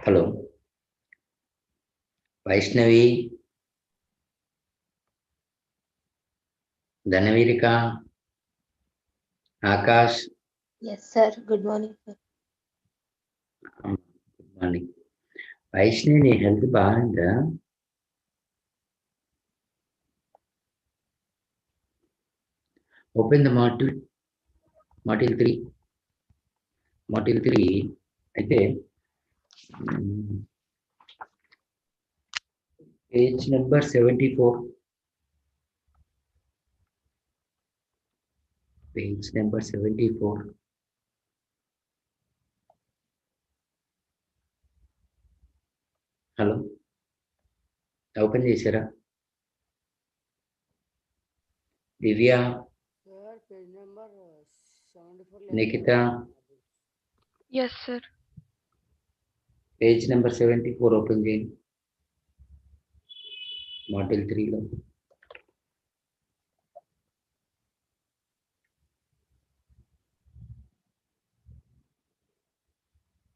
Hello, Vaishnavi, Dhanavirika, Akash. Yes, sir. Good morning, sir. Good morning. Vaishnavi, నీ health బాగుందా? Open the module 3. Module 3 అయితే page number 74. Page number 74. Hello, open చేశారా? Divya, Sir, page number 74. Nikhita, Yes, sir. Page number 74 open చేయండి. Module 3లో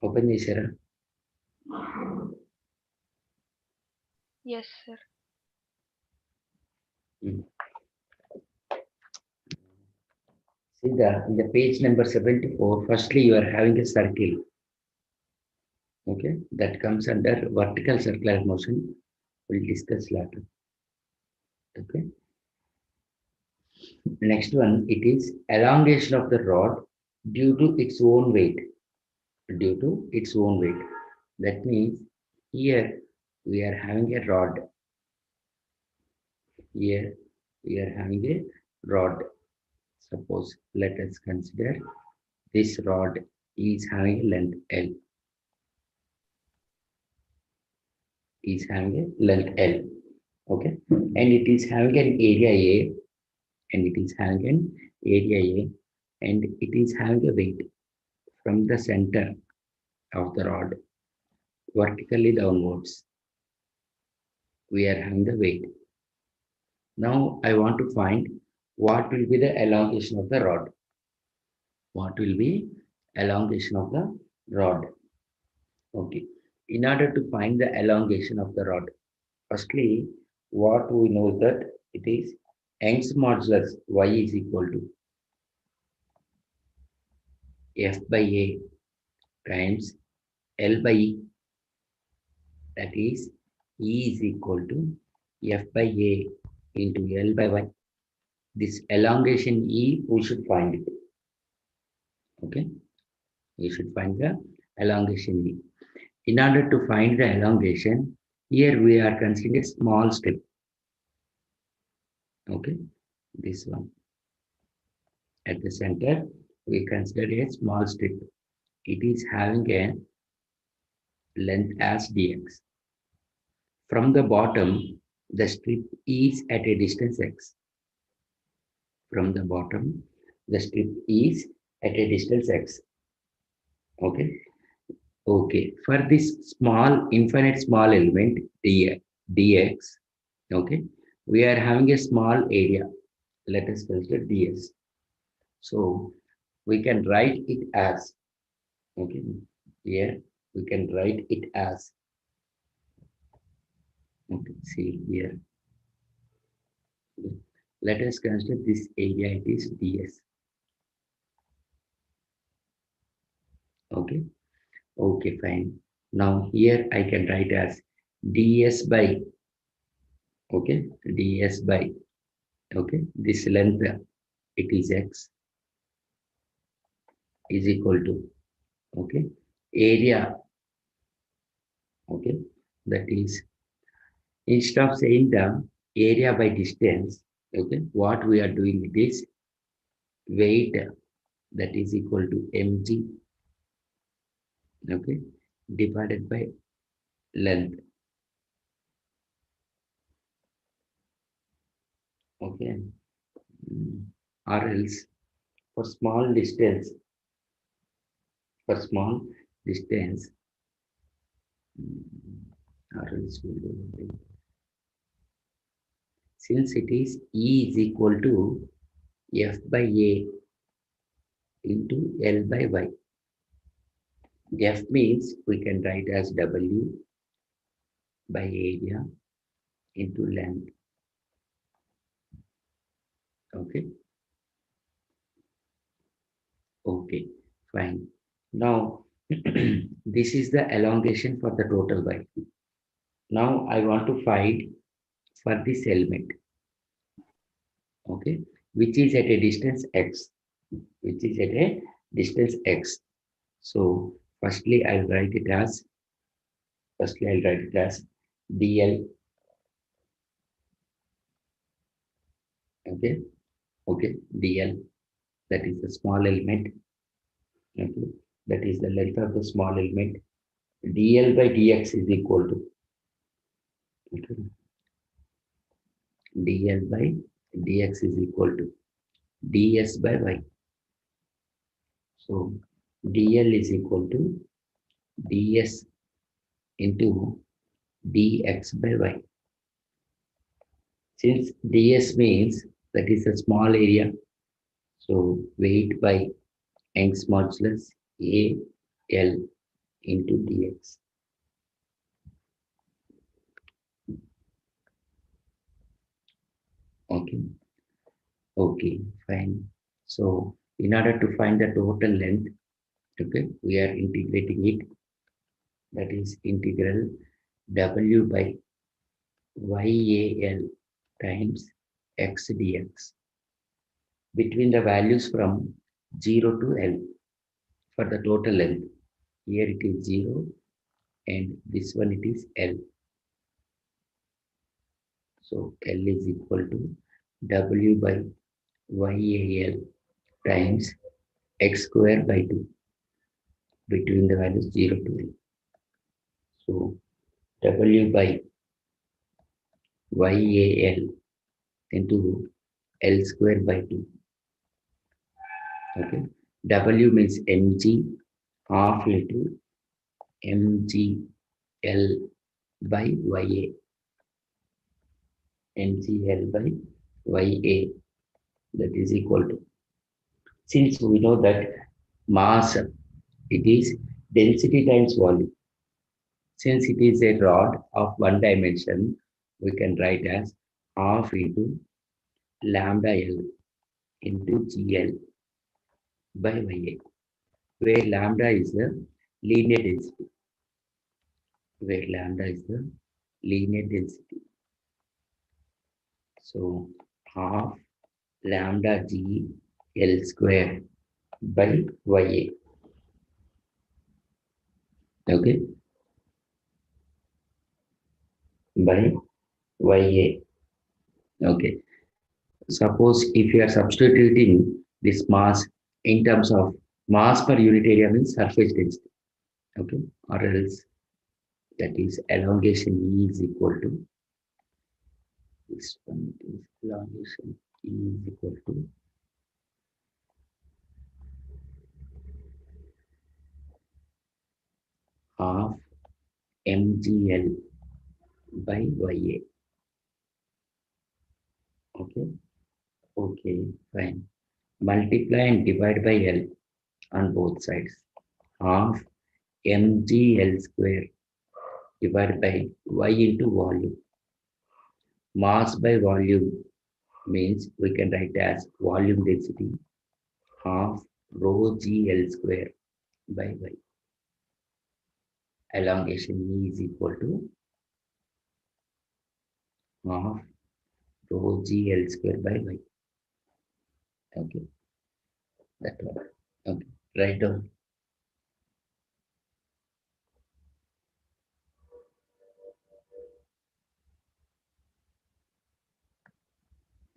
open చేశారా? Yes, sir. See in the page number 74, firstly you are having a circle. Okay, that comes under vertical circular motion. We'll discuss later. Okay. Next one, it is elongation of the rod due to its own weight. Due to its own weight. That means here we are having a rod. Here we are having a rod. Suppose let us consider this rod is having a length L. Is having a length L. Okay, and it is having an area A, and it is having an area A, and it is having a weight from the center of the rod vertically downwards. We are having the weight. Now I want to find what will be the elongation of the rod. What will be elongation of the rod? Okay. In order to find the elongation of the rod, firstly, what we know that it is Young's modulus y is equal to F by A times L by E. That is E is equal to F by A into L by Y. This elongation E, we should find it. Okay, we should find the elongation E. In order to find the elongation, here we are considering a small strip. Okay, this one. At the center, we consider a small strip. It is having a length as dx. From the bottom, the strip is at a distance x. From the bottom, the strip is at a distance x. Okay. Okay. For this small, infinite small element dx, okay, we are having a small area. Let us consider ds. So we can write it as, okay, here we can write it as, okay, see here. Let us consider this area, it is ds. Okay, okay, fine. Now here I can write as ds by, okay, ds by, okay, this length, it is x, is equal to, okay, area, okay, that is, instead of saying the area by distance, okay, what we are doing it is weight, that is equal to mg, okay, divided by length. Okay, or else for small distance, for small distance, or else we'll do one thing. Since it is E is equal to F by A into L by Y. F means we can write as W by area into length. Okay. Okay. Fine. Now, this is the elongation for the total Y. Now, I want to find for this element. Okay. Which is at a distance X. Which is at a distance X. So, firstly I'll write it as DL. Okay. Okay. DL. That is the small element. Okay. That is the length of the small element. DL by DX is equal to, okay, DL by DX is equal to DS by Y. So DL is equal to DS into dx by y. Since ds means that is a small area, so weight by Young's modulus A L into dx. Okay, okay, fine. So in order to find the total length, okay, we are integrating it. That is integral W by YAL times x dx between the values from 0 to L for the total length. Here it is 0 and this one it is L. So L is equal to W by YAL times x square by 2 between the values 0 to L. So W by YAL into L square by 2. Okay. W means mg half into mgl by ya. mgl by ya, that is equal to, since we know that mass, it is density times volume. Since it is a rod of one dimension, we can write as half into lambda L into GL by YA, where lambda is the linear density. Where lambda is the linear density. So half lambda G L square by YA. Okay, by YA. Okay. Suppose if you are substituting this mass in terms of mass per unit area means surface density. Okay, or else that is elongation E is equal to, this one is elongation E is equal to half mgl by YA. Okay, okay, fine. Multiply and divide by L on both sides. Half mgl square divided by Y into volume. Mass by volume means we can write as volume density half rho gl square by Y. Elongation E is equal to half rho gl square by Y. Okay, that one. Okay, write down.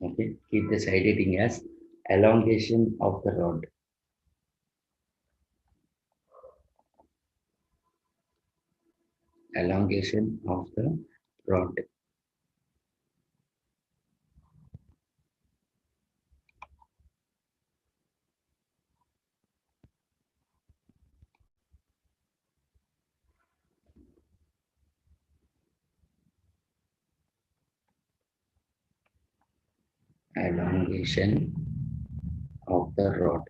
Okay, keep the side heading as elongation of the rod. Elongation of the rod. Elongation of the rod.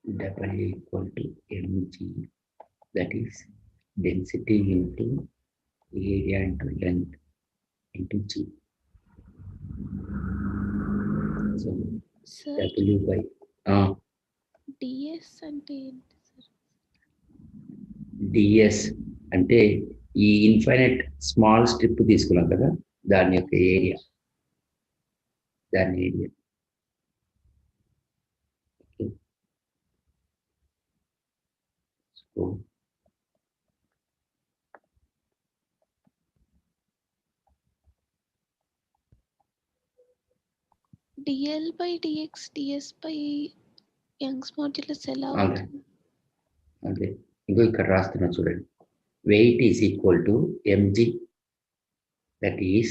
W equal to mg, that is density into area into length into g. So Sir, W by DS అంటే ఏంటి sir? ds అంటే ఈ infinite small strip తీసుకున్నాం కదా, దాని యొక్క area, దాని area. So dl by dx ds by Young's modulus ఎలా అదే అవుతుంది? అదే ఇంకో ఇక్కడ రాస్తున్నా చూడండి. Weight is equal to mg, that is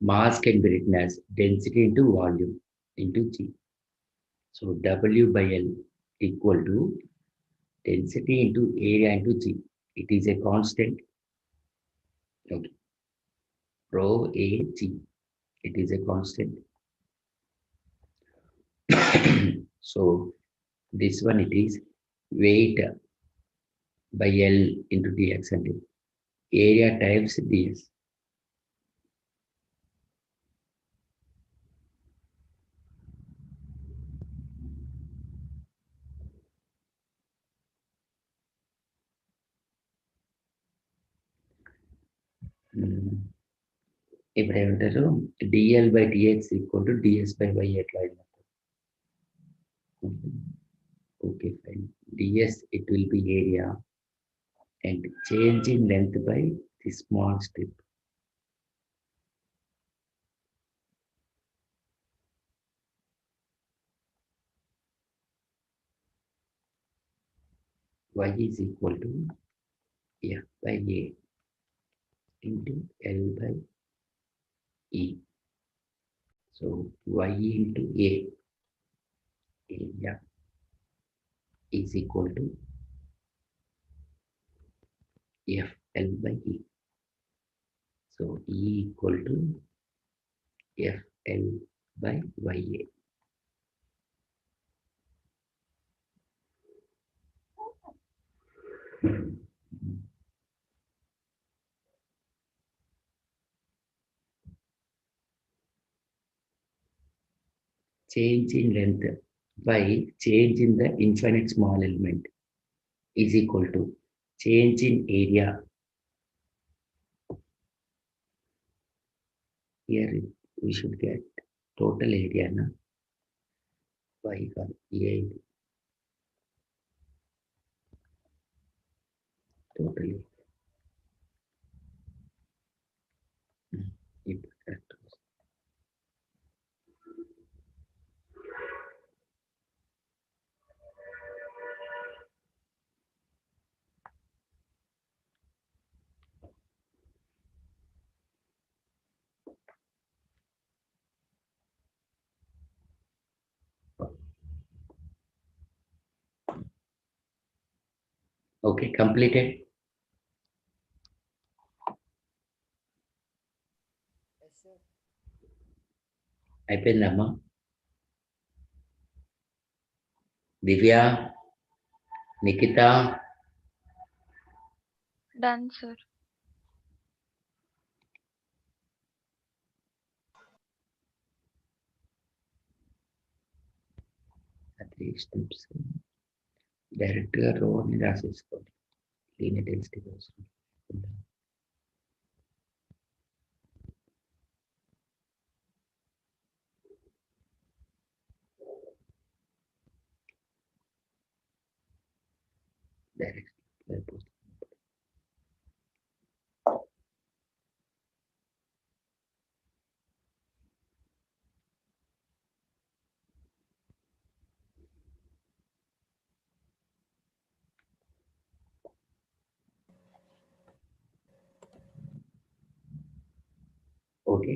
mass can be written as density into volume into g. So W by L equal to density into area into g. It is a constant. Okay. Rho A G. It is a constant. So this one it is weight by L into dx and area times ds. ఇప్పుడు ఏమంటారు, dl by dx equal to ds by y ఎట్లా అయినట్టు. Okay, fine. ds it will be area and change in length by the small strip. Y is equal to F by A into L by E. So Y into A area is equal to F L by E. So E equal to F L by YA. Change in length by change in the infinite small element is equal to change in area. Here we should get total area na y got A total. It correct. Okay, completed. Yes, sir. అయిపోయిందమ్మా. Divya, Nikhita, Done, sir. Three steps డైరెక్ట్గా రోని రాసేసుకోండి. Linear density కోసం direct అయిపోతుంది. Okay,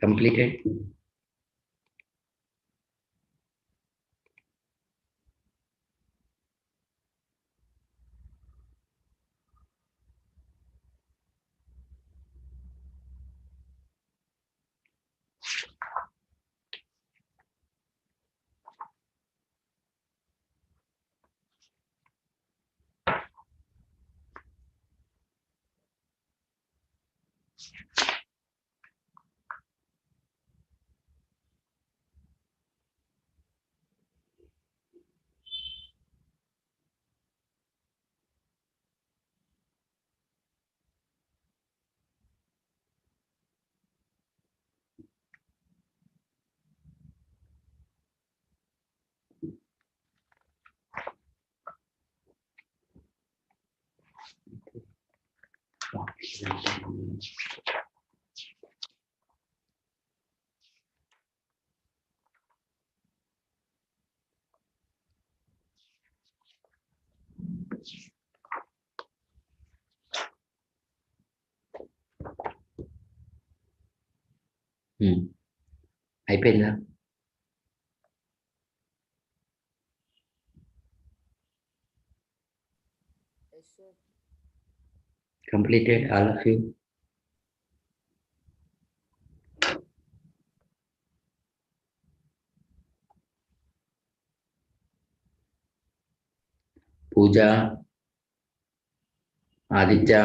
completed. అయిపోయిందా? Yes, sir. Completed, all of you? Pooja, Aditya,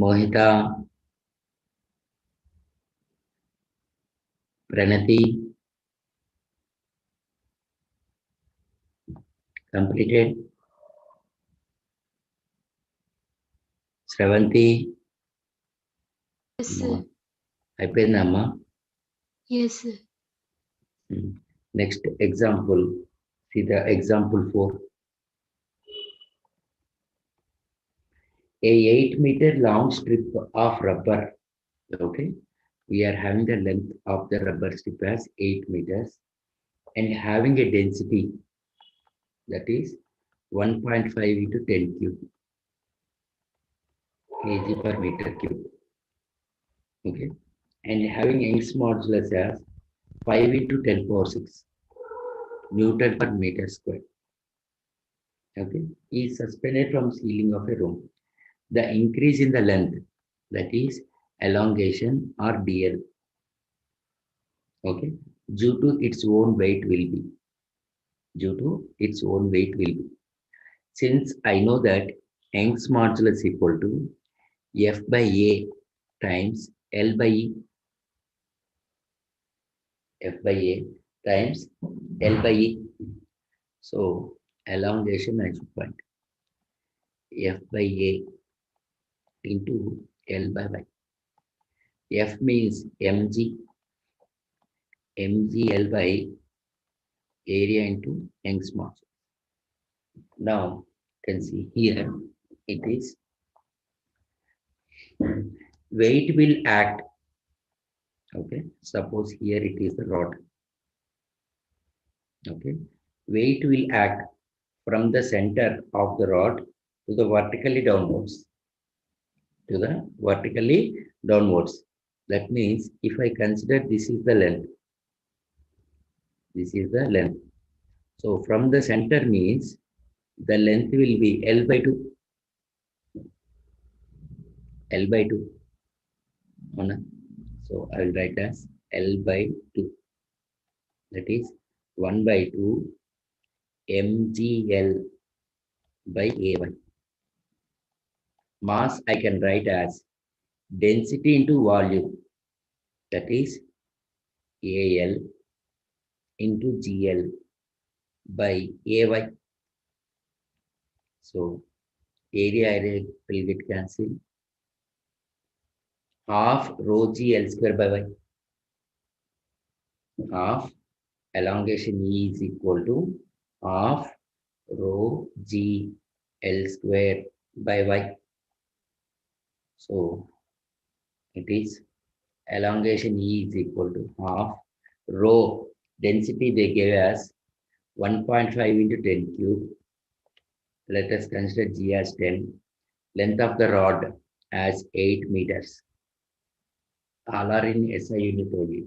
Mohita, Pranati, completed. Shravanti, Yes, sir. అయిపోయిందమ్మా? Yes, sir. Next example, see the example 4. A 8-meter long strip of rubber, okay? We are having the length of the rubber strip as 8 meters and having a density that is 1.5 into 10 cube kg per meter cube, okay? And having Young's modulus as 5 into 10 power 6 Newton per meter square, okay? Is suspended from ceiling of a room. The increase in the length, that is elongation or dl, okay, due to its own weight will be, since I know that Young's modulus equal to F by A times L by E, F by A times L by E. So elongation I should find F by A into L by Y. F means mgl by area into Young's modulus. Now you can see here it is weight will act, okay? Suppose here it is the rod, okay? Weight will act from the center of the rod to the vertically downwards, That means if I consider this is the length, so from the center means the length will be L by 2, so I will write as L by 2, that is 1 by 2 mgl by ay. Mass I can write as density into volume, that is al into gl by ay. So area will get cancelled. Half rho g L square by y. Half elongation E is equal to half rho g L square by y. So it is elongation E is equal to half rho density they gave us 1.5 into 10 cube. Let us consider G as 10. Length of the rod as 8 meters. All are in SI unit only.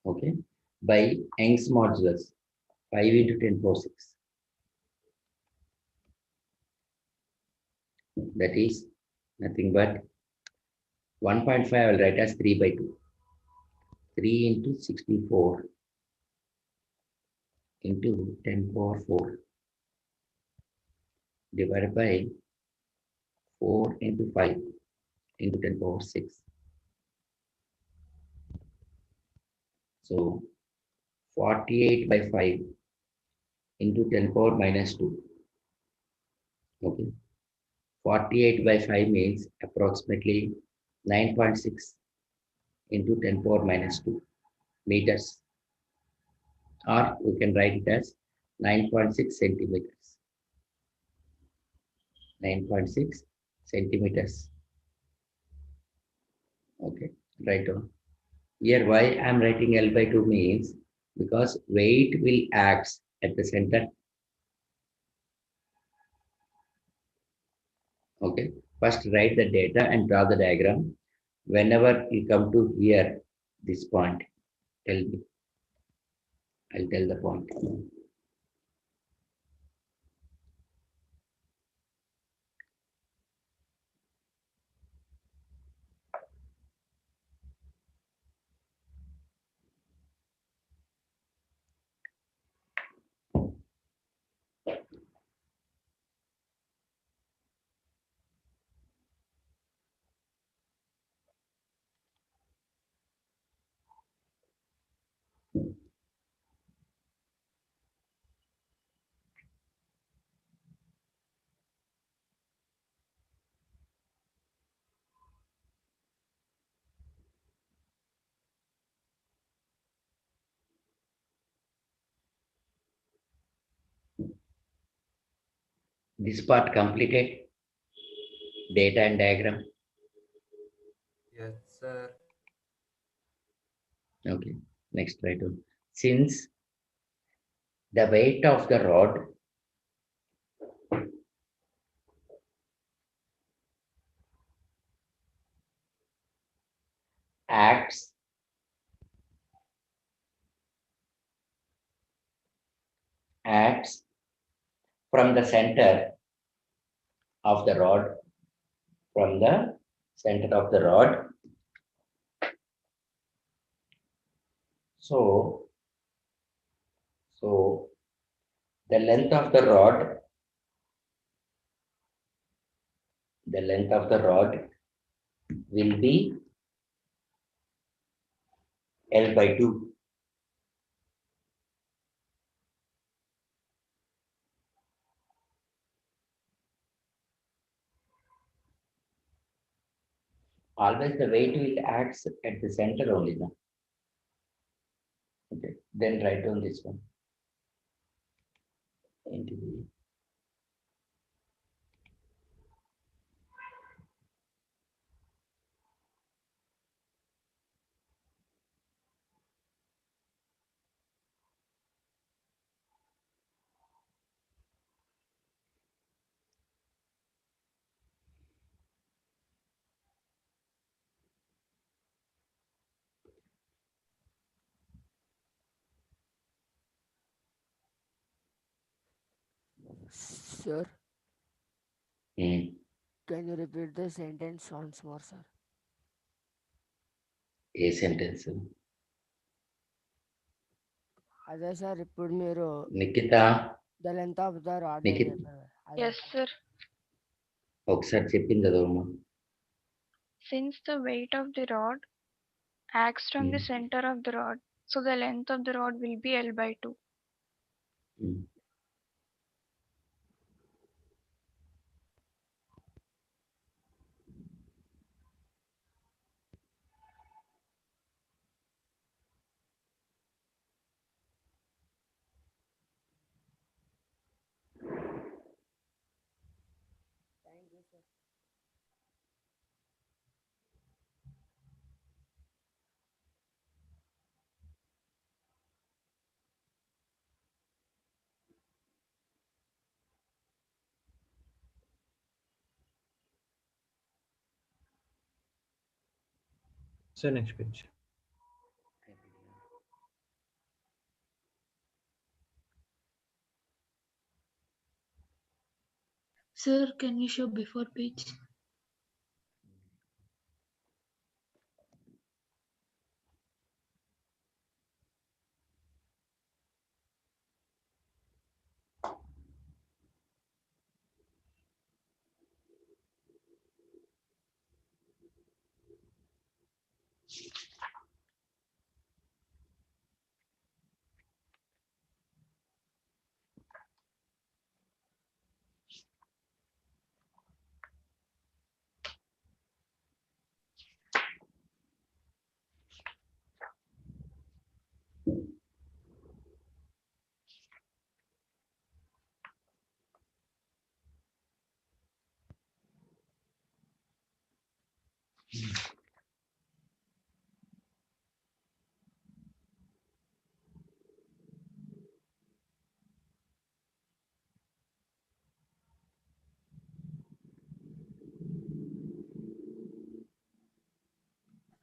Okay. By Young's modulus 5 into 10 power 6. That is nothing but 1.5 I will write as 3 by 2. 3 into 64 into 10 power 4 divided by 4 into 5 into 10 power 6. So 48 by 5 into 10 power minus 2. Okay. 48 by 5 means approximately 9.6 into 10 power minus 2 meters, or we can write it as 9.6 centimeters. 9.6 centimeters. Okay, right on. Here, why I am writing L by 2 means because weight will act at the center. Okay, first write the data and draw the diagram. Whenever you come to here, this point, tell me. I'll tell the point. This part completed, data and diagram. Yes, sir. Okay, next right on. Since the weight of the rod acts acts from the center of the rod, from the center of the rod. So, so the length of the rod, the length of the rod will be L by 2. Always the weight will act at the center only. No? Okay. Then write on this one. Into the Sir, hmm, can you repeat the sentence once more, sir? A sentence. అదే sir ఇప్పుడు మీరు Nikita, the length of the rod అని Nikita, చెప్పారు అదే Yes, sir. ఒకసారి చెప్పింది చదవమ్మా. Since the weight of the rod acts from the center of the rod, so the length of the rod will be L by 2. Thank you sir So next page. Sir, can you show before page?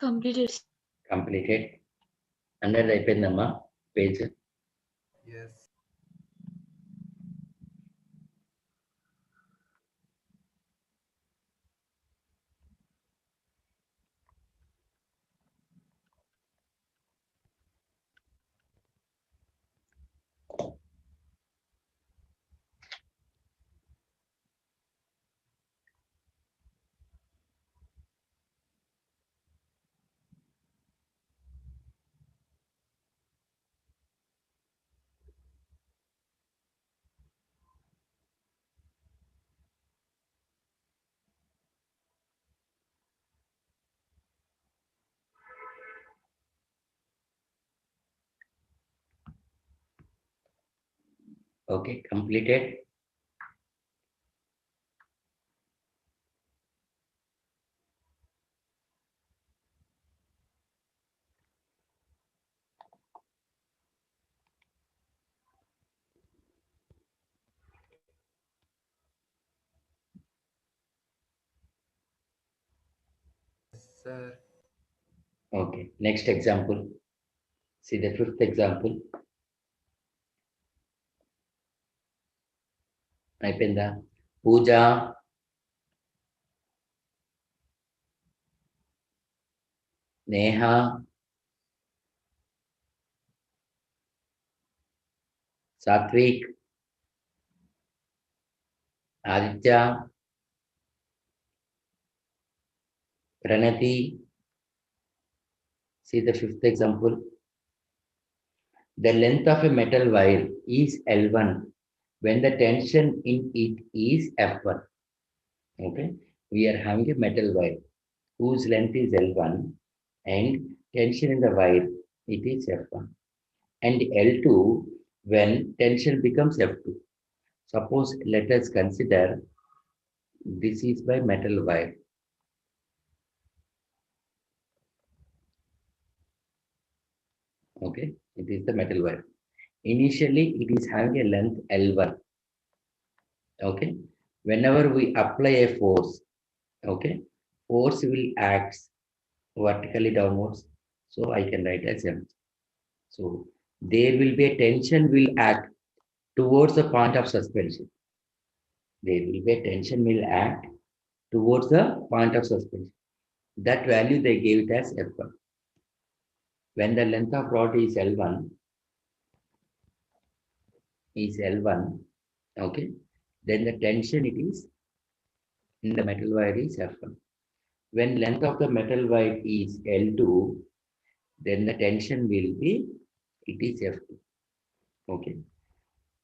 Completed. Completed. Under అయిపోయిందమ్మా page. Yes. Okay, completed. Yes, sir. Okay, next example. See the fifth example. అయిపోయిందా? పూజ, నేహ, సాత్విక్, ఆదిత్య, ప్రణతి. See the fifth example. The length of a metal wire is L1 when the tension in it is F1. Okay, we are having a metal wire whose length is L1 and tension in the wire it is F1, and L2 when tension becomes F2. Suppose let us consider this is by metal wire. Okay, it is the metal wire. Initially, it is having a length L1. Okay, whenever we apply a force, okay, force will act vertically downwards. So I can write as M. So there will be a tension will act towards the point of suspension. There will be a tension will act towards the point of suspension. That value they gave it as F1. When the length of rod is L1, okay, then the tension it is in the metal wire is F1. When length of the metal wire is L2, then the tension will be, it is F2. Okay.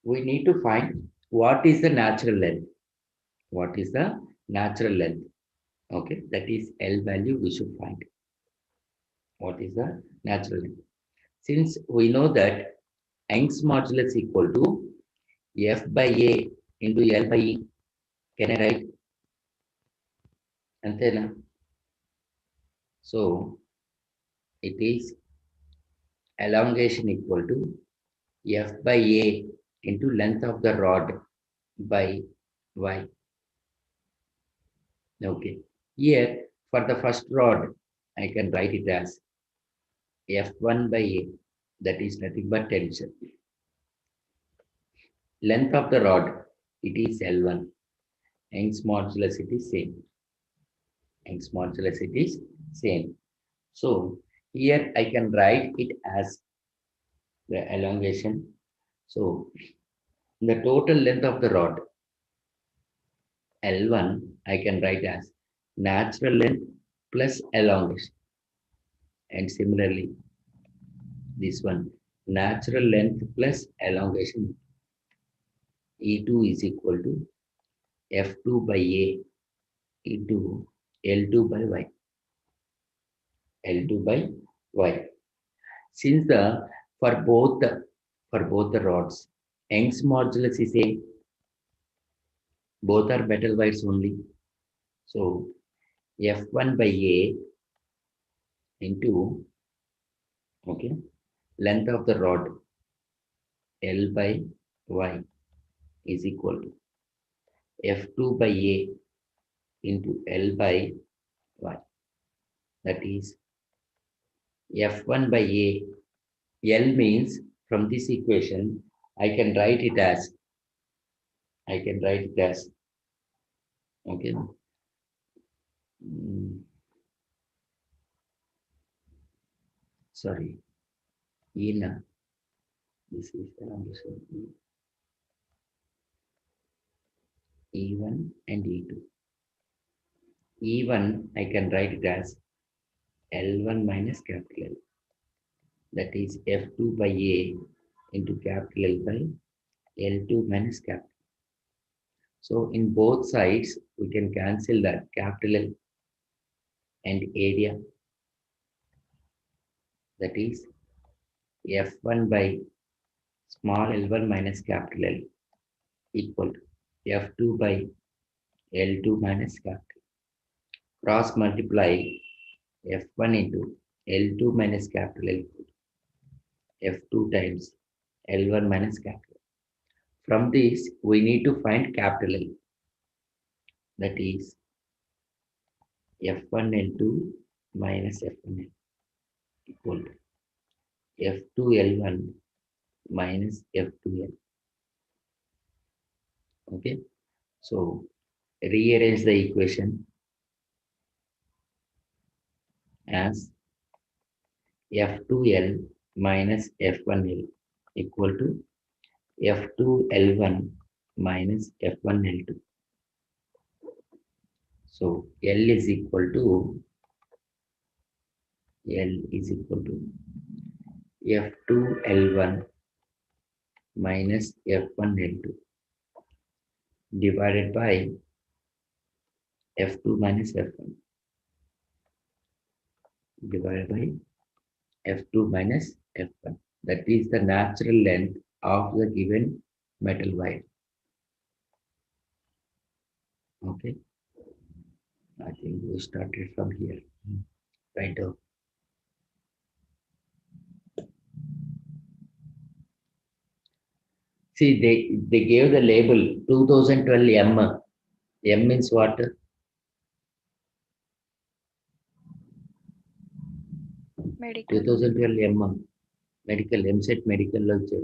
We need to find what is the natural length. What is the natural length? Okay. That is L value we should find. What is the natural length? Since we know that Young's modulus equal to F by A into L by E. Can I write? Antena. So it is elongation equal to F by A into length of the rod by Y. Okay. Here, for the first rod, I can write it as F1 by A. That is nothing but tension. Length of the rod, it is L1. Young's modulus, it is same. Young's modulus, it is same. So, here I can write it as the elongation. So, the total length of the rod, L1, I can write as natural length plus elongation. And similarly, this one, natural length plus elongation, E2 is equal to F2 by A into L2 by Y. L2 by Y. Since for both the rods, Young's modulus is same. Both are metal wires only. So F1 by A into, okay, length of the rod L by Y is equal to F2 by A into L by Y. That is F1 by A. L means from this equation, I can write it as, okay. Mm, sorry, in this is the number E1 and E2. E1 I can write it as L1 minus capital L. That is F2 by A into capital L by L2 minus capital. So in both sides, we can cancel that capital L and area. That is F1 by small L1 minus capital L equal to F2 by L2 minus capital. Cross multiply F1 into L2 minus capital L F2 times L1 minus capital. From this, we need to find capital L. That is F1 L2 minus F1 L equal to F2 L1 minus F2 L. Okay. So rearrange the equation as F2L minus F1L equal to F2L1 minus F1L2. So L is equal to F2L1 minus F1L2 divided by F2 minus F1 divided by F2 minus F1. That is the natural length of the given metal wire. Okay. I think we started from here. Right. See, they gave the label 2012 M. M means what? Medical. 2012 M. Medical, MSET medical lecture.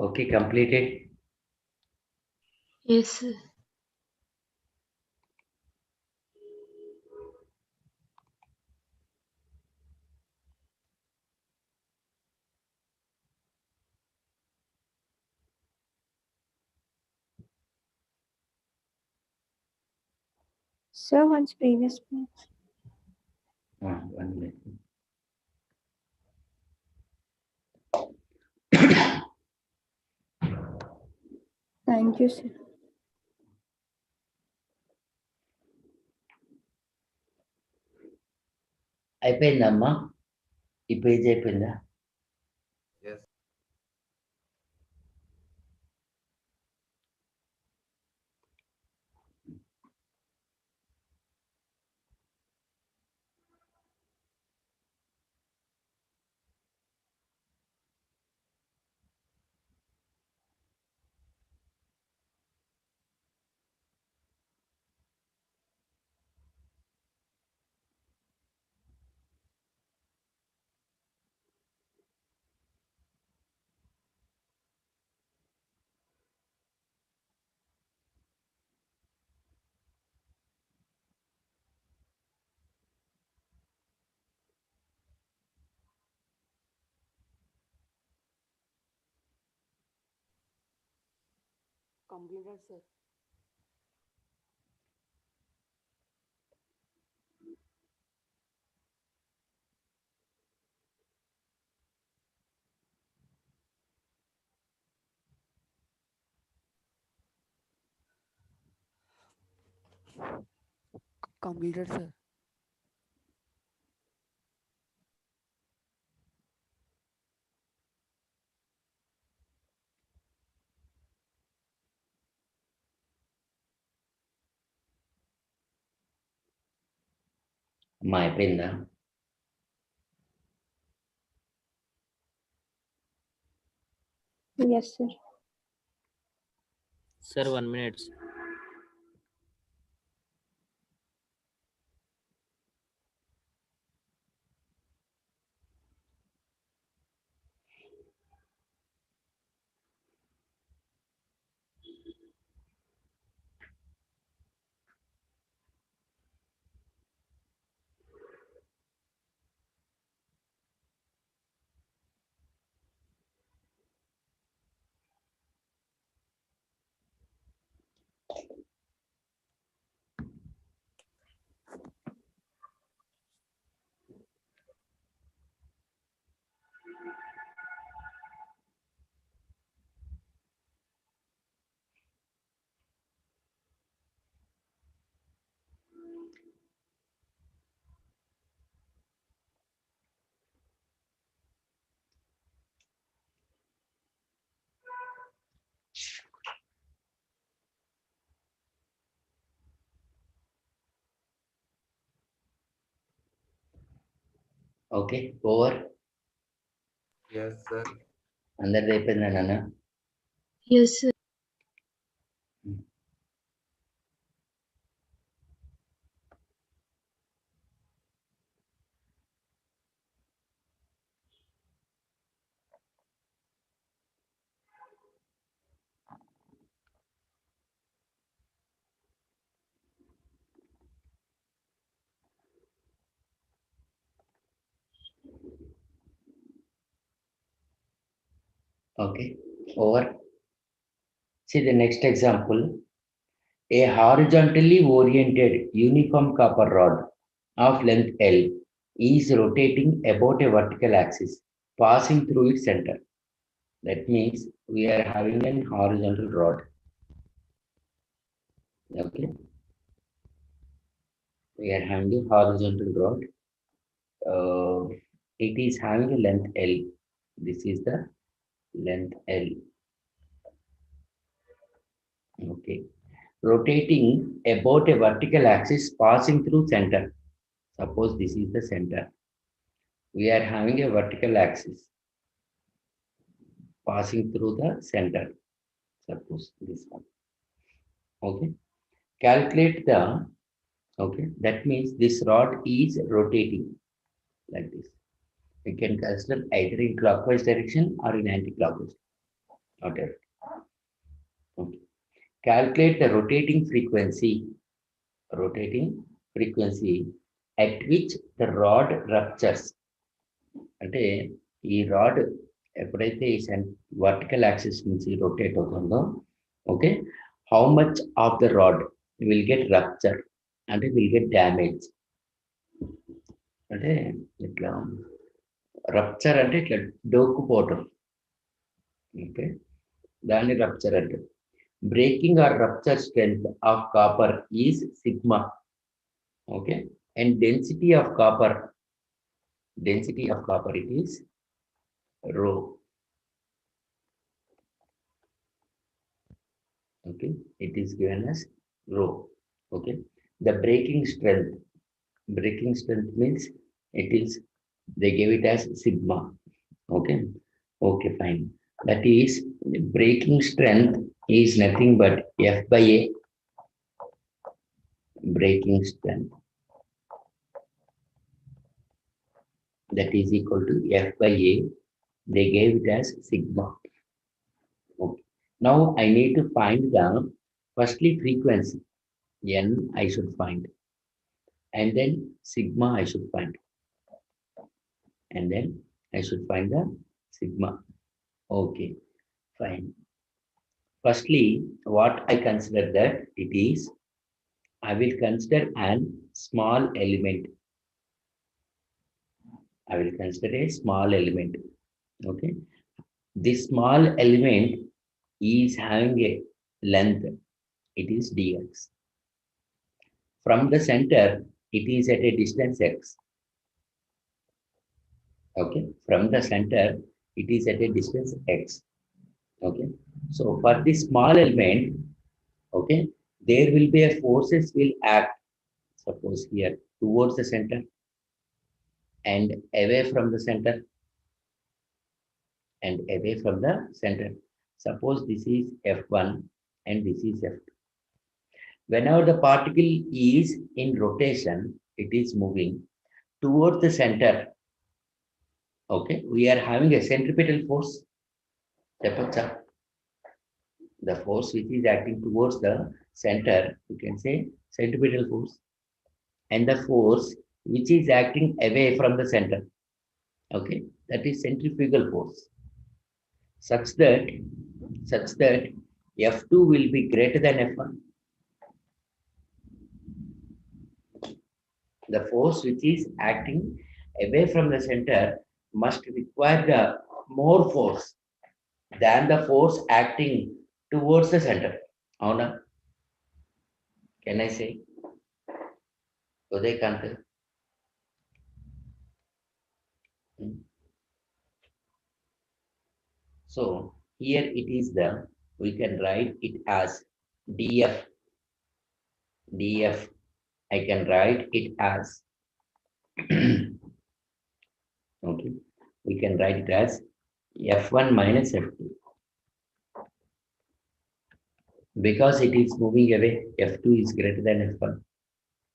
Okay, completed. Yes, sir. Sir, once previous page. 1 minute. Thank you, sir. అయిపోయిందమ్మా ఈ page అయిపోయిందా Yes. Completed, sir. Completed, sir. అమ్మా అయిపోయిందా? Yes, sir. Sir, 1 minute. Okay, over. Yes, sir. అందరిది అయిపోయిందా నాన్న? Yes, sir. Okay, over. See the next example. A horizontally oriented uniform copper rod of length L is rotating about a vertical axis, passing through its center. That means we are having an horizontal rod. Okay, we are having a horizontal rod. It is having a length L. This is the length L. Okay, rotating about a vertical axis, passing through center. Suppose this is the center. We are having a vertical axis passing through the center. Suppose this one. Okay, calculate the. Okay, that means this rod is rotating like this. We can consider either in clockwise direction or in anti-clockwise. Whatever. Okay. Calculate the rotating frequency at which the rod ruptures. అంటే ఈ rod ఎప్పుడైతే ఈ vertical axis నుంచి rotate అవుతుందో, okay, how much of the rod will get rupture, అంటే will get damage. అంటే ఇట్లా rupture అంటే ఇట్లా డోక్కుపోవటం. ఓకే, దాన్ని రప్చర్ అంటే. Breaking or rupture strength of copper is sigma. Okay, and density of copper it is rho. Okay, it is given as rho. Okay, the breaking strength means it is, they gave it as sigma. Okay, okay, fine. That is, breaking strength is nothing but F by A. Breaking strength, that is equal to F by A. They gave it as sigma. Okay. Now I need to find the firstly frequency. N I should find, and then sigma I should find, and then I should find the sigma. Okay, fine. Firstly, what I consider that it is, I will consider an small element. I will consider a small element. Okay. This small element is having a length. It is dx. From the center, it is at a distance x. Okay. From the center, it is at a distance x. Okay. So for this small element, okay, there will be a forces will act, suppose here, towards the center and away from the center and away from the center. Suppose this is F1 and this is F2. Whenever the particle is in rotation, it is moving towards the center. Okay, we are having a centripetal force. The force which is acting towards the center, you can say centripetal force, and the force which is acting away from the center. Okay, that is centrifugal force. Such that F2 will be greater than F1. The force which is acting away from the center must require the more force than the force acting towards the center. Avuna? Can I say? Udayakant? So here it is we can write it as df. I can write it as okay. We can write it as F1 minus F2. Because it is moving away, F2 is greater than F1.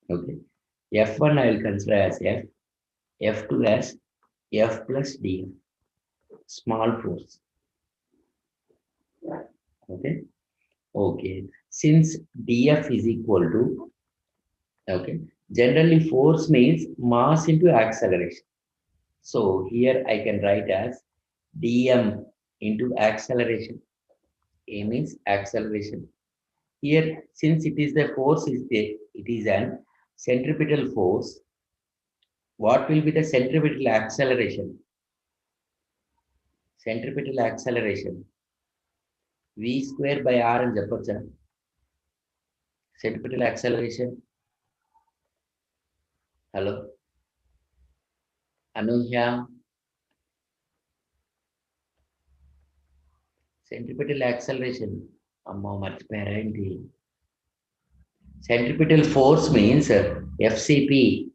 Okay. F1 I will consider as F, F2 as F plus df, small force. Okay. Okay. Since df is equal to, okay, generally force means mass into acceleration. So here I can write as dm into acceleration. A means acceleration. Here, since it is the force is there, it is an centripetal force. What will be the centripetal acceleration? Centripetal acceleration. V square by R and Japacha. Centripetal acceleration. Hello. Anuhya. Centripetal acceleration. Amma marchipayara enti. Centripetal force means FCP.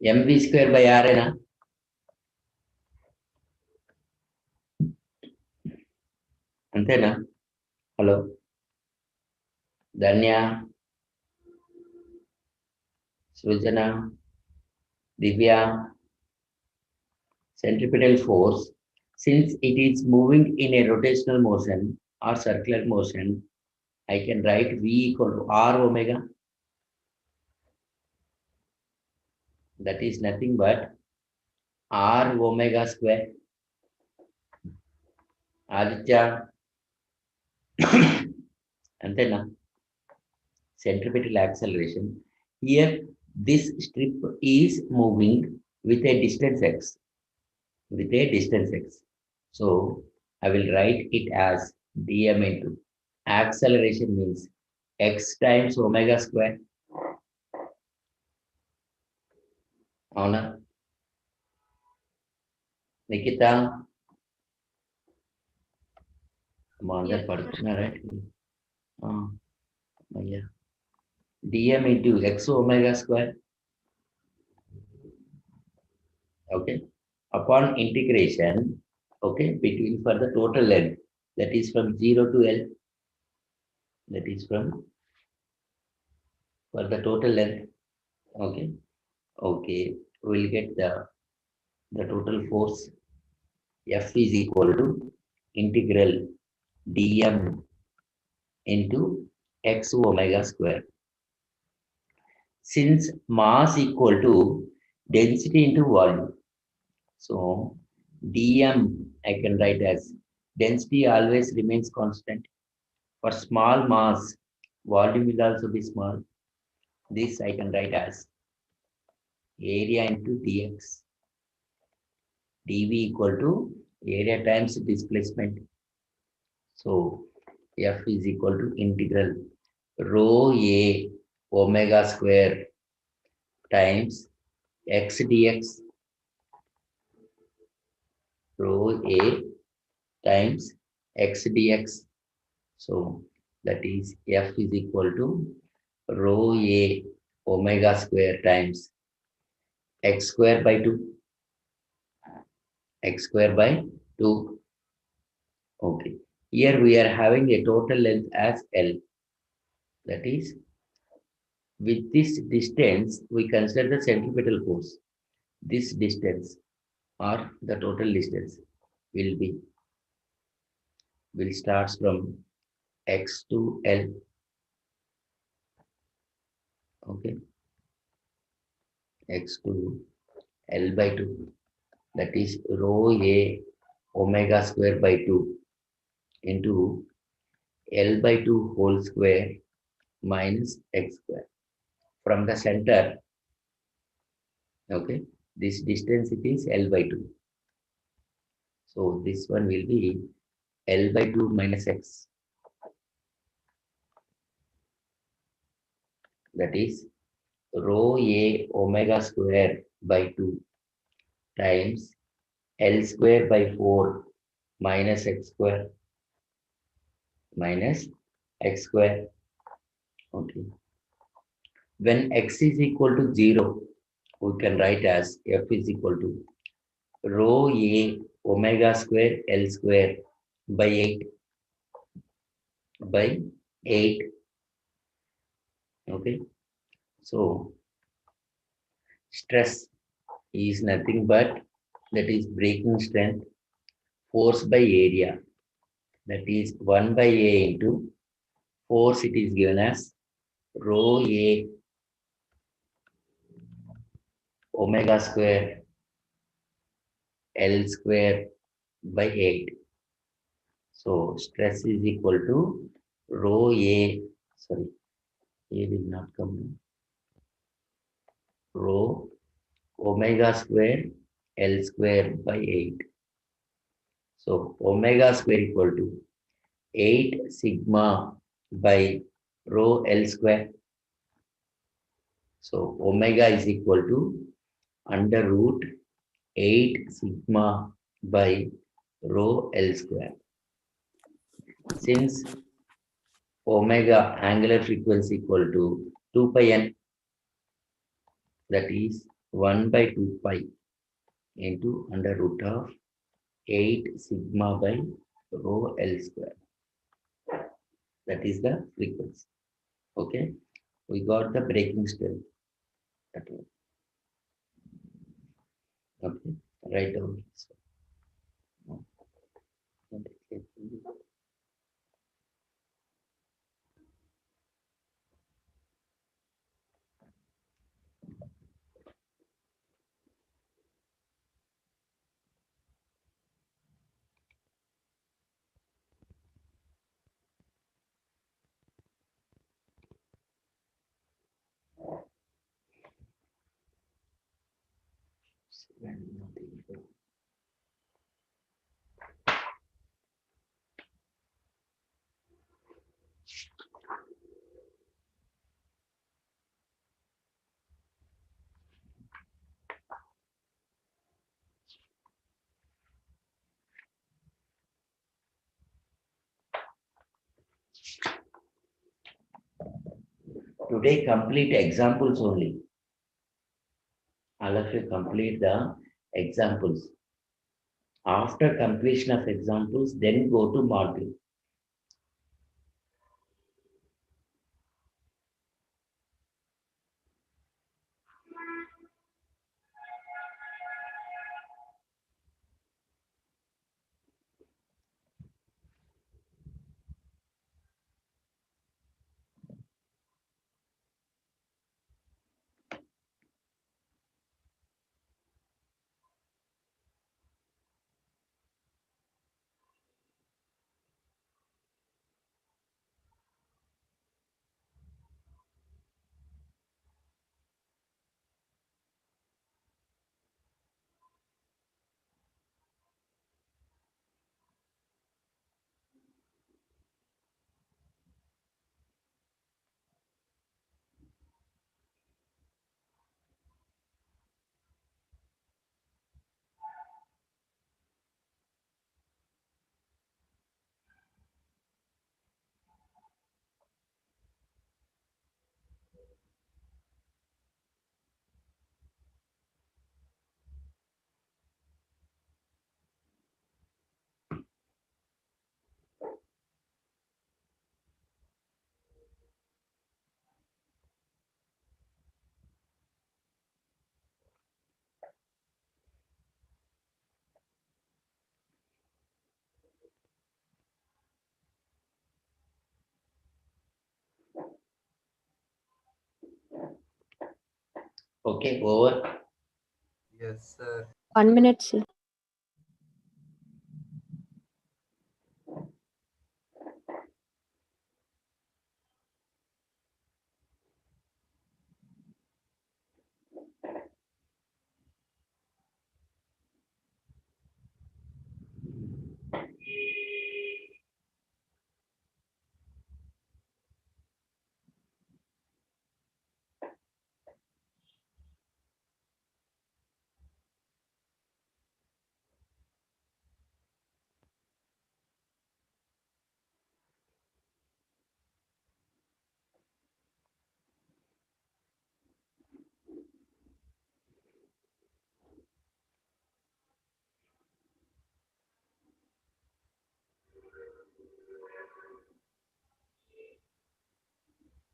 MV square by R ena. Antena. Hello. Danya. Srujana. Divya. Centripetal force, since it is moving in a rotational motion or circular motion, I can write V equal to R omega. That is nothing but R omega square. Aditya. And then centripetal acceleration. Here, this strip is moving with a distance x. With a distance x. So, I will write it as dm into acceleration means x times omega square. Avuna? Nikita? Mother particular, right? Yeah. dm into x omega square. Okay. Upon integration, okay, between for the total length, that is from 0 to L. That is from for the total length. Okay. Okay. We'll get the total force. F is equal to integral dm into x omega square. Since mass equal to density into volume, so dm I can write as Density always remains constant. For small mass, volume will also be small. This I can write as area into dx. dv equal to area times displacement. So F is equal to integral rho A omega square times x dx, rho A times x dx. So that is F is equal to rho A omega square times x square by 2, x square by 2. Okay. Here we are having a total length as L. That is, with this distance, we consider the centripetal force. This distance or the total distance will be, will start from x to L. Okay. X to L by 2. That is rho A omega square by 2 into L by 2 whole square minus x square. From the center, okay, this distance it is L by 2. So this one will be L by 2 minus x. That is rho A omega square by 2 times L square by 4 minus x square minus x square. Okay. When x is equal to 0, we can write as F is equal to rho A omega square L square by 8 by 8. Okay. So stress is nothing but that is breaking strength force by area. That is 1 by A into force, it is given as rho A omega square L square by 8. So stress is equal to rho A, sorry, A will not come down. Rho omega square L square by 8. So omega square equal to 8 sigma by rho L square. So omega is equal to under root 8 sigma by rho L square. Since omega angular frequency equal to 2 pi n, that is 1 by 2 pi into under root of 8 sigma by rho L square. That is the frequency. Okay, we got the breaking strength. That one. Okay, write down. Today complete examples only. All of you complete the examples. After completion of examples, then go to module. Okay, over. Yes, sir. 1 minute, sir.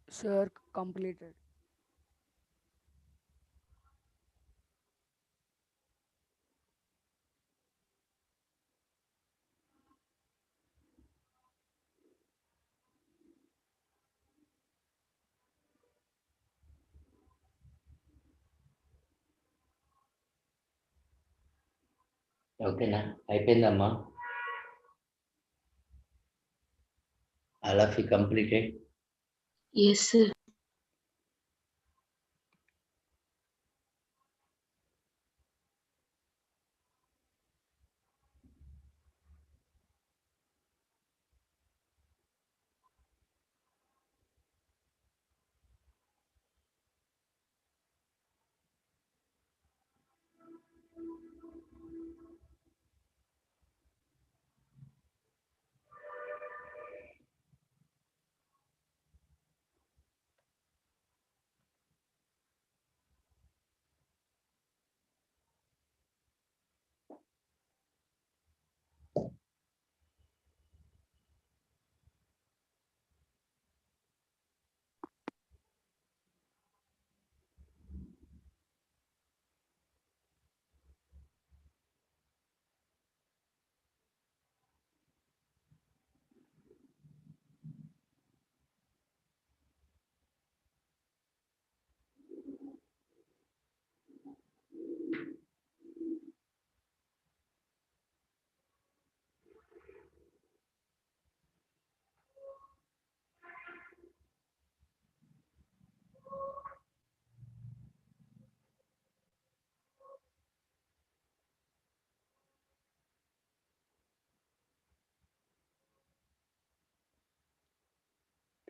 Sir, completed. ఓకేనా అయిపోయిందమ్మా all of you completed Yes, sir.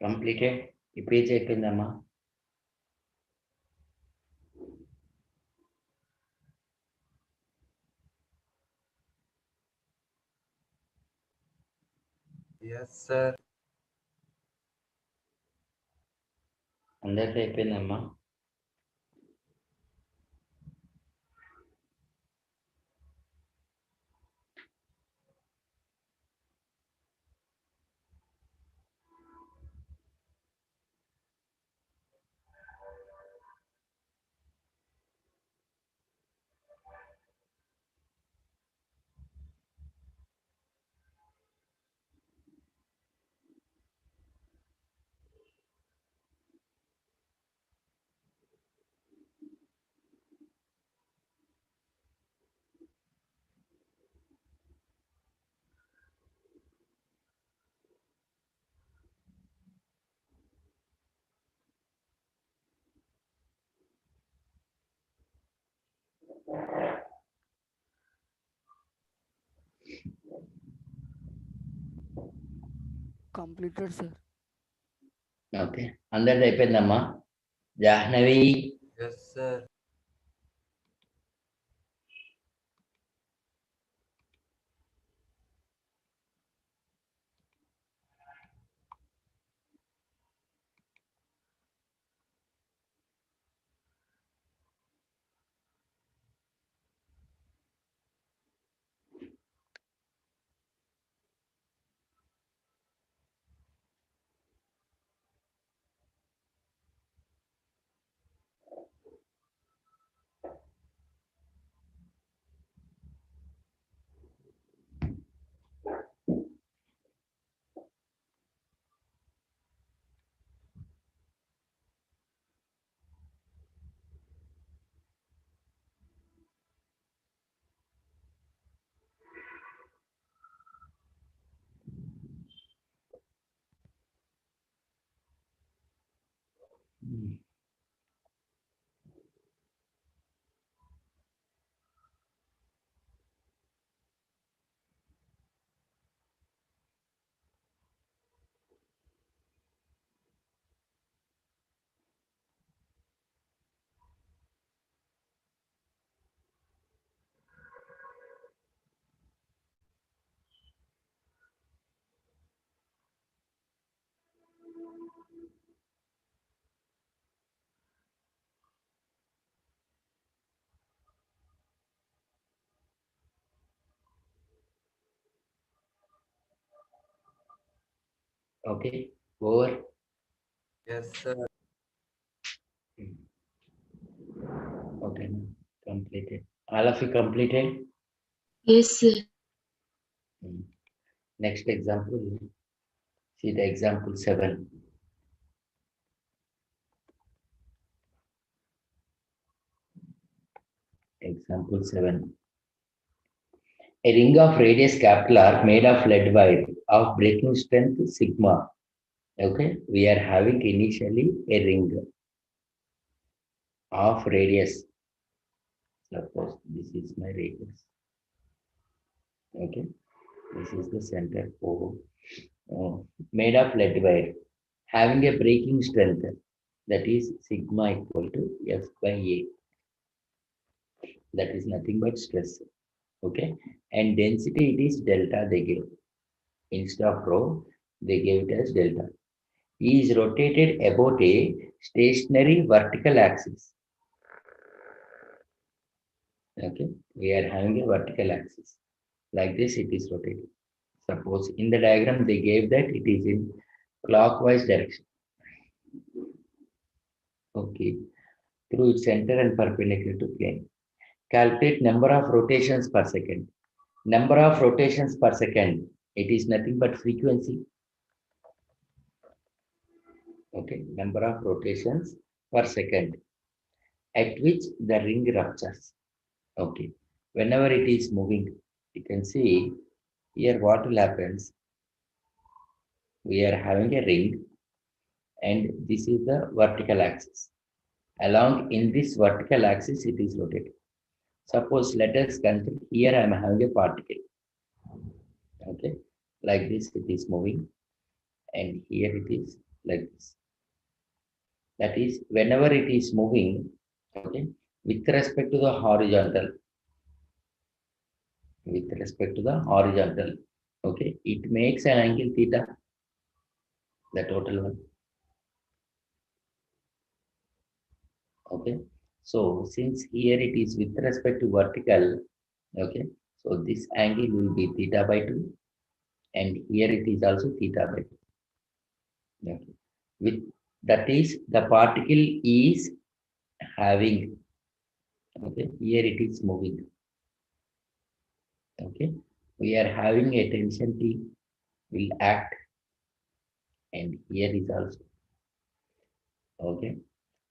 Completed ఈ page అయిపోయిందమ్మా Yes, sir. అందరికీ అయిపోయిందమ్మా Completed, sir. Okay అందరిది అయిపోయిందమ్మా Jahnavi Yes, sir. Hmm. Okay, over. Yes, sir. Hmm. Okay, now completed. All of you completed? Yes, sir. Hmm. Next example, see the example 7. Example 7. A ring of radius capital R made of lead wire of breaking strength sigma. Okay, we are having initially a ring of radius. Suppose this is my radius. Okay, this is the center O. Made of lead wire having a breaking strength that is sigma equal to F by A. That is nothing but stress. Okay, and density it is delta they give. Instead of rho, they gave it as delta. E is rotated about a stationary vertical axis. Okay, we are having a vertical axis. Like this, it is rotated. Suppose in the diagram they gave that it is in clockwise direction. Okay, through its center and perpendicular to plane. Calculate number of rotations per second. Number of rotations per second. It is nothing but frequency. Okay, number of rotations per second at which the ring ruptures. Okay, whenever it is moving, you can see here what will happen. We are having a ring and this is the vertical axis. Along in this vertical axis, it is rotating. Suppose let us consider here I am having a particle. Okay, like this it is moving and here it is like this. That is whenever it is moving, okay, with respect to the horizontal, with respect to the horizontal, okay, it makes an angle theta, the total one. Okay, so since here it is with respect to vertical, okay, so this angle will be theta by 2 and here it is also theta by 2. Okay. With that is the particle is having, okay, here it is moving. Okay, we are having a tension T will act and here is also. Okay,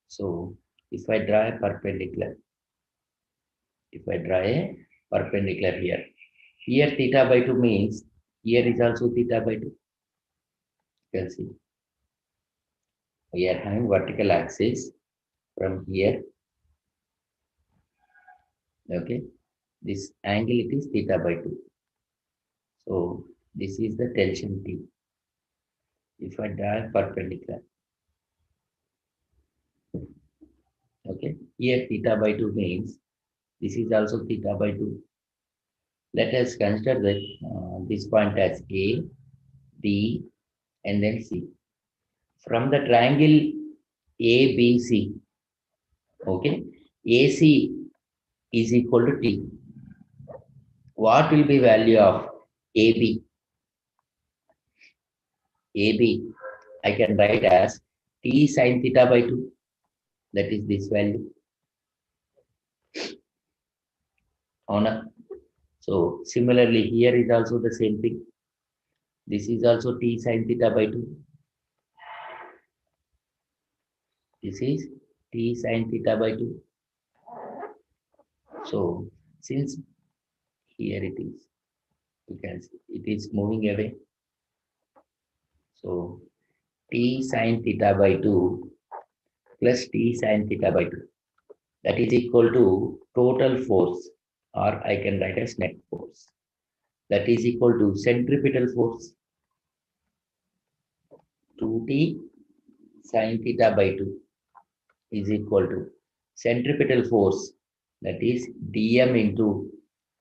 so if I draw a perpendicular, if I draw a perpendicular here theta by 2 means here is also theta by 2. You can see we are having vertical axis from here. Okay, this angle it is theta by 2. So this is the tension T. If I draw a perpendicular, okay, here theta by 2 means this is also theta by 2. Let us consider that this point as A, D, and then C. From the triangle ABC, okay, AC is equal to T. What will be value of AB? AB, I can write as T sine theta by 2. That is this value. On a, so similarly, here is also the same thing. This is also T sine theta by 2. This is T sine theta by 2. So since here it is, you can see it is moving away. So T sine theta by 2 plus t sin theta by 2. That is equal to total force, or I can write as net force. That is equal to centripetal force 2t sin theta by 2 is equal to centripetal force, that is dm into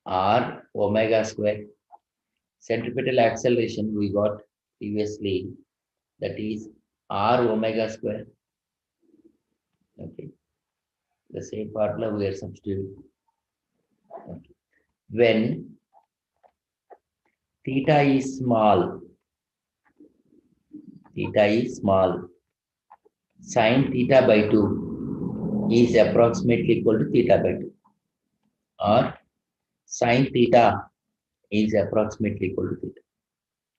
r omega square. Centripetal acceleration we got previously, that is r omega square. Okay, the same formula we are substituting. Okay. When theta is small, sin theta by 2 is approximately equal to theta by 2, or sin theta is approximately equal to theta.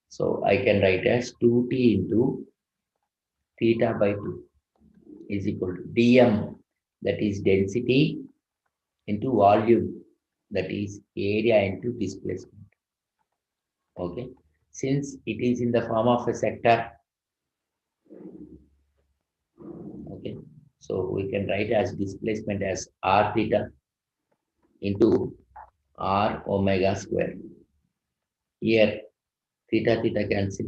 So I can write as 2t into theta by 2 is equal to dm, that is density, into volume, that is area into displacement. Okay, since it is in the form of a sector, okay, so we can write as displacement as r theta into r omega square. Here theta theta cancel,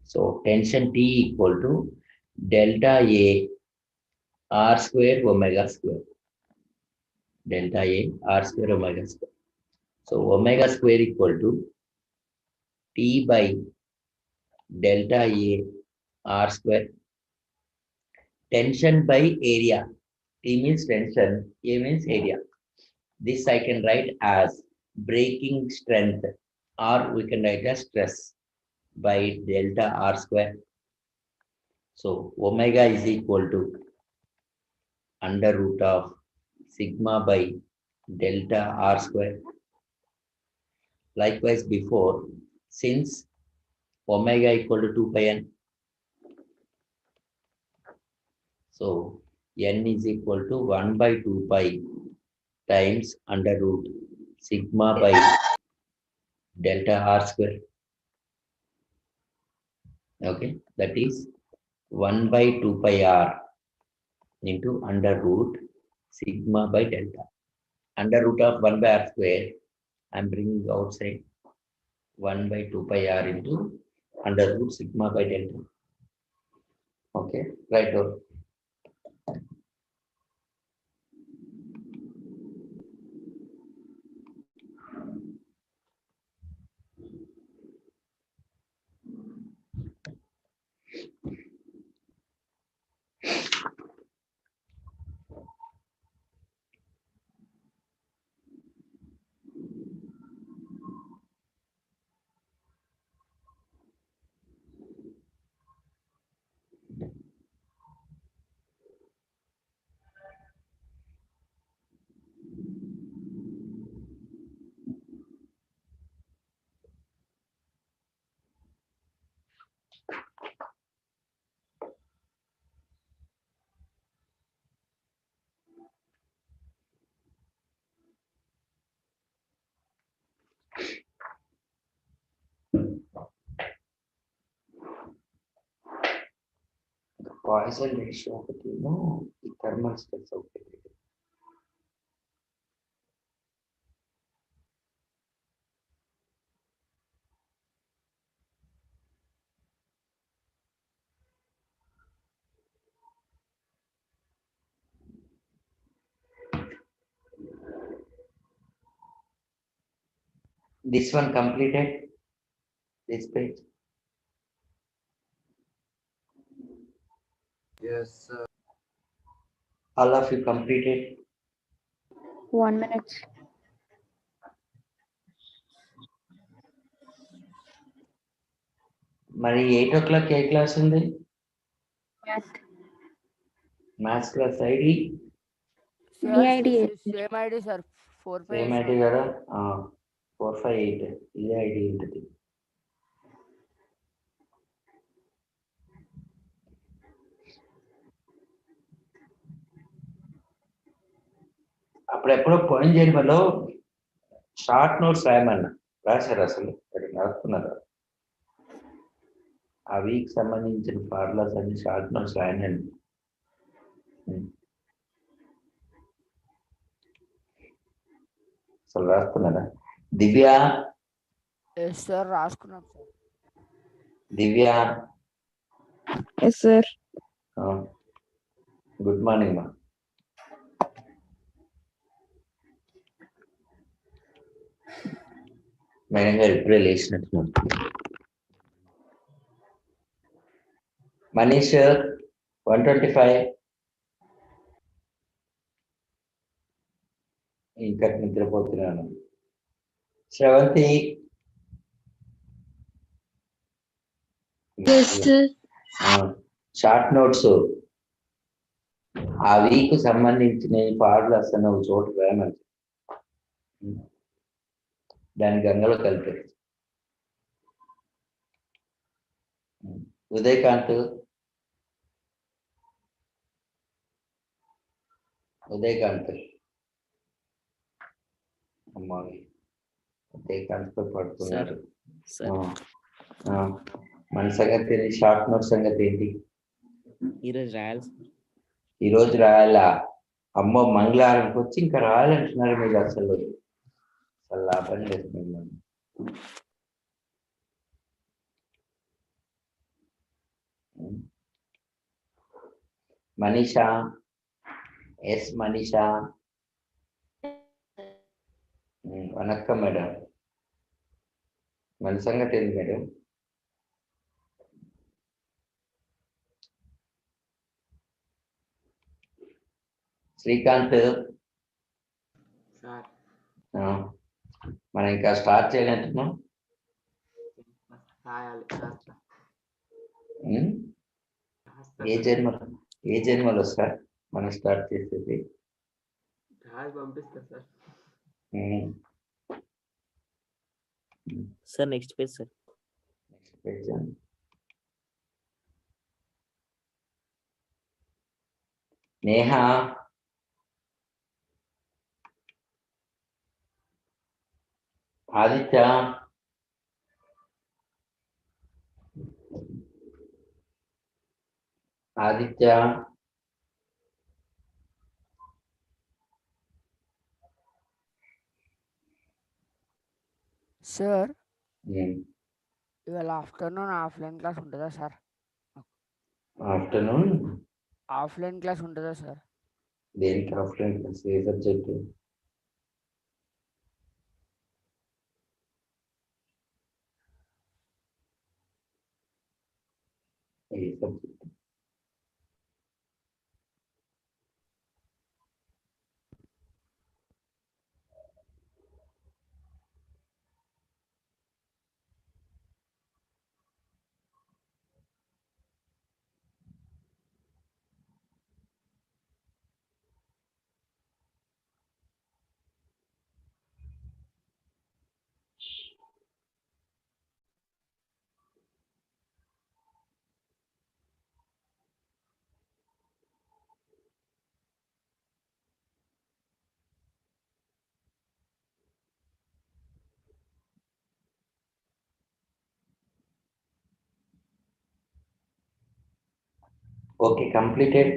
so tension T equal to delta A r square omega square, delta A r square omega square. So omega square equal to T by delta A r square. Tension by area. T means tension, A means area. This I can write as breaking strength, or we can write as stress by delta r square. So omega is equal to under root of sigma by delta r square. Likewise before, since omega equal to 2 pi n, so n is equal to 1 by 2 pi times under root sigma by delta r square. Okay, that is 1 by 2 pi r into under root sigma by delta. Under root of 1 by r square, I am bringing outside 1 by 2 pi r into under root sigma by delta. Okay, right down. Poisson ratio ఒకటి ఈ thermal stress ఒకటి. This one completed, this page. Yes, sir. All of you completed. 1 minute. మరి 8 o'clock ఏ class ఉంది? Math. Maths class ID Sir, EID. same ID, sir. 4 same pages. ID కదా, 458 ఇదే ID ఉంటుంది. అప్పుడెప్పుడో పోయిన జన్మలో షార్ట్ నోట్స్ రాయమన్నా, రాశారు అసలు రాసుకున్నారు. ఆ వీక్ సంబంధించిన ఫార్ములాస్ అన్ని షార్ట్ నోట్స్ రాయండి. అసలు రాస్తున్నారా? దివ్య, ఎస్ సార్, రాసుకున్నాం sir. Divya, yes sir. Good morning మా. మేడం గారు ఇప్పుడే లేచినట్టున్నాను. మనీష్ 125. ఇంకా నిద్రపోతున్నాను. Sravanthi, Yes, sir. Short notes ఆ వీక్ సంబంధించిన ఫార్ములాస్ అన్న ఒక చోట రాయమని, దాని గంగలో కలిపి. ఉదయకాంత్, అమ్మాయి ఉదయకాంత్ పడుతున్నారు. మన సంగతి షార్ట్ నోట్ సంగతి ఏంటి? ఈరోజు రాయాలా? అమ్మో, మంగళవారంకి వచ్చి ఇంకా రాయాలంటున్నారు మీరు. అసలు లాభం లేదు మిమ్మల్ని. మనీషా, ఎస్ మనీషా. వనక్కం మేడం. మన సంగతి ఏంటి మేడం? శ్రీకాంత్, మనం ఇంకా స్టార్ట్ చేయాలంటున్నాం. ఏ జన్మలో సార్ మనం స్టార్ట్ చేసేది? పంపిస్తా sir. Sir next page sir. Next page. Neha, Aditya, sir ఇవాళ ఆఫ్టర్నూన్ ఆఫ్లైన్ క్లాస్ ఉంటుందా సార్? ఆఫ్టర్నూన్ ఆఫ్లైన్ క్లాస్ ఉంటుందా సార్? దేనికి ఆఫ్లైన్ క్లాస్? ఏ subject? Okay, completed.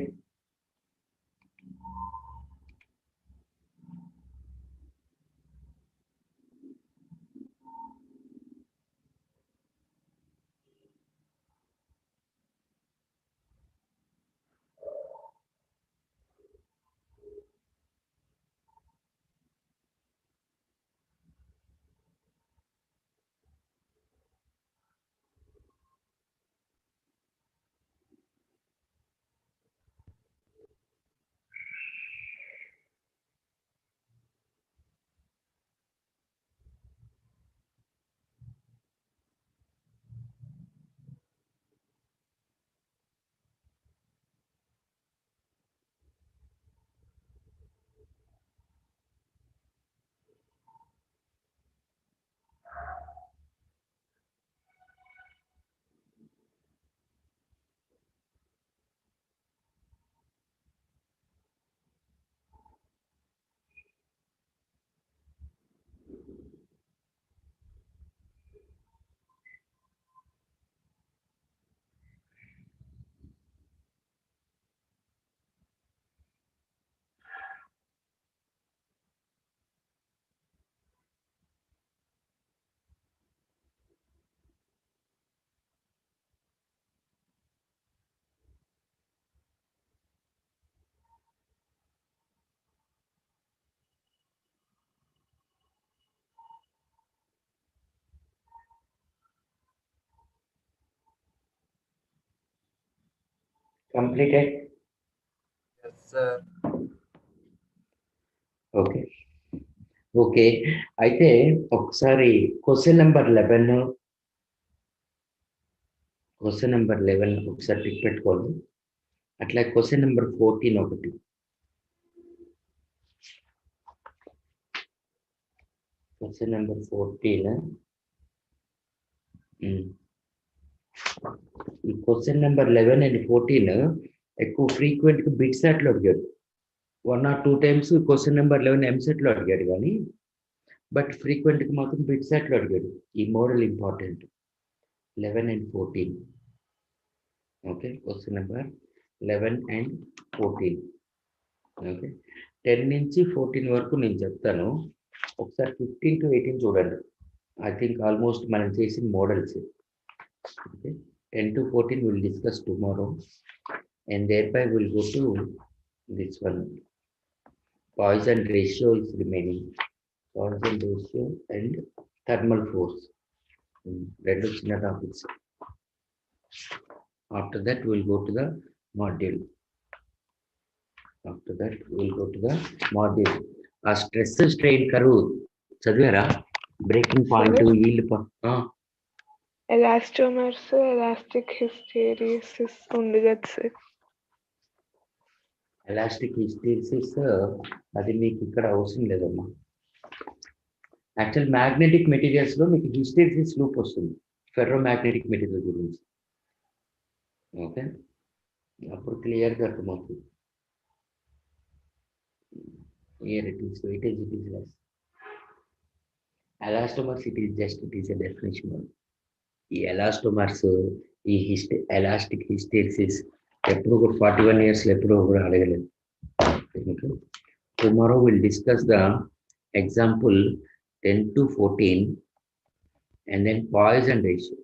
Completed? Yes, sir. Okay okay అయితే ఒకసారి క్వశ్చన్ నెంబర్ 11 ఒకసారి టిక్ పెట్టుకోండి. అట్లా క్వశ్చన్ నెంబర్ 14 ఒకటి. Question number 14. ఈ క్వశ్చన్ నెంబర్ 11 అండ్ 14 ఎక్కువ ఫ్రీక్వెంట్ గా బిట్ సెట్ లో అడిగాడు. 1 or 2 times question number 11 EAMCET లో అడిగాడు కానీ బట్ ఫ్రీక్వెంట్ గా మాత్రం బిట్ సెట్ లో అడిగాడు. ఈ model important. 11 and 14. Okay question number 11 and 14. Okay 10 నుంచి 14 వరకు నేను చెప్తాను. ఒకసారి 15 to 18 చూడండి. ఐ థింక్ ఆల్మోస్ట్ మనం చేసిన models. Okay. 10 to 14 we'll discuss tomorrow, and thereby we'll go to this one. Poisson ratio is remaining. Poisson ratio and thermal force. రెండు చిన్న topics. After that we'll go to the module. ఆ stress strain curve చదివారా? Breaking point, yield elastomers, elastic hysteresis ఉంది కదా sir. Elastic hysteresis అది మీకు ఇక్కడ అవసరం లేదమ్మా. యాక్చువల్ మ్యాగ్నెటిక్ మెటీరియల్స్ లో మీకు హిస్టెరిసిస్ లూప్ వస్తుంది ఫెర్రో మ్యాగ్నెటిక్ మెటీరియల్ గురించి. ఓకే అప్పుడు క్లియర్గా అర్థమవుతుంది. Here it is weightage, it is less. Elastomers, it is a definition. ఈ ఎలాస్టోమర్స్, ఈ ఎలాస్టిక్ హిస్టెరిసిస్ ఎప్పుడు కూడా 41 years ఎప్పుడు కూడా అడగలేదు. Tomorrow will discuss the example 10 to 14 and then Poisson ratio.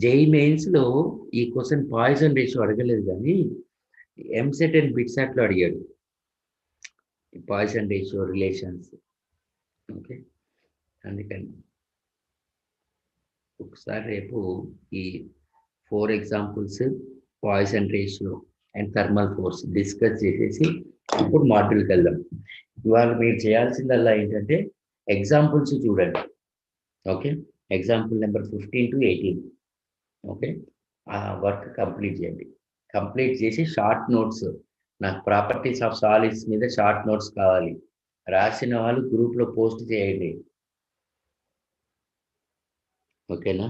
JEE mains లో ఈ క్వశ్చన్ పాయిజన్ రేషియో అడగలేదు కానీ ఎంసెట్ అండ్ బిట్సాట్ లో అడిగాడు పాయిజన్ రేషియో రిలేషన్స్. ఓకే అందుకని ఒకసారి రేపు ఈ 4 examples poison ratio and thermal force discuss చేసేసి ఇప్పుడు మాడ్యూల్కి వెళ్దాం. ఇవాళ మీరు చేయాల్సిందల్లా ఏంటంటే ఎగ్జాంపుల్స్ చూడండి. Okay example number 15 to 18. Okay ఆ వర్క్ కంప్లీట్ చేయండి. కంప్లీట్ చేసి షార్ట్ నోట్స్, నాకు ప్రాపర్టీస్ ఆఫ్ సాలిడ్స్ మీద షార్ట్ నోట్స్ కావాలి. రాసిన వాళ్ళు గ్రూప్లో పోస్ట్ చేయండి. ఓకేనా?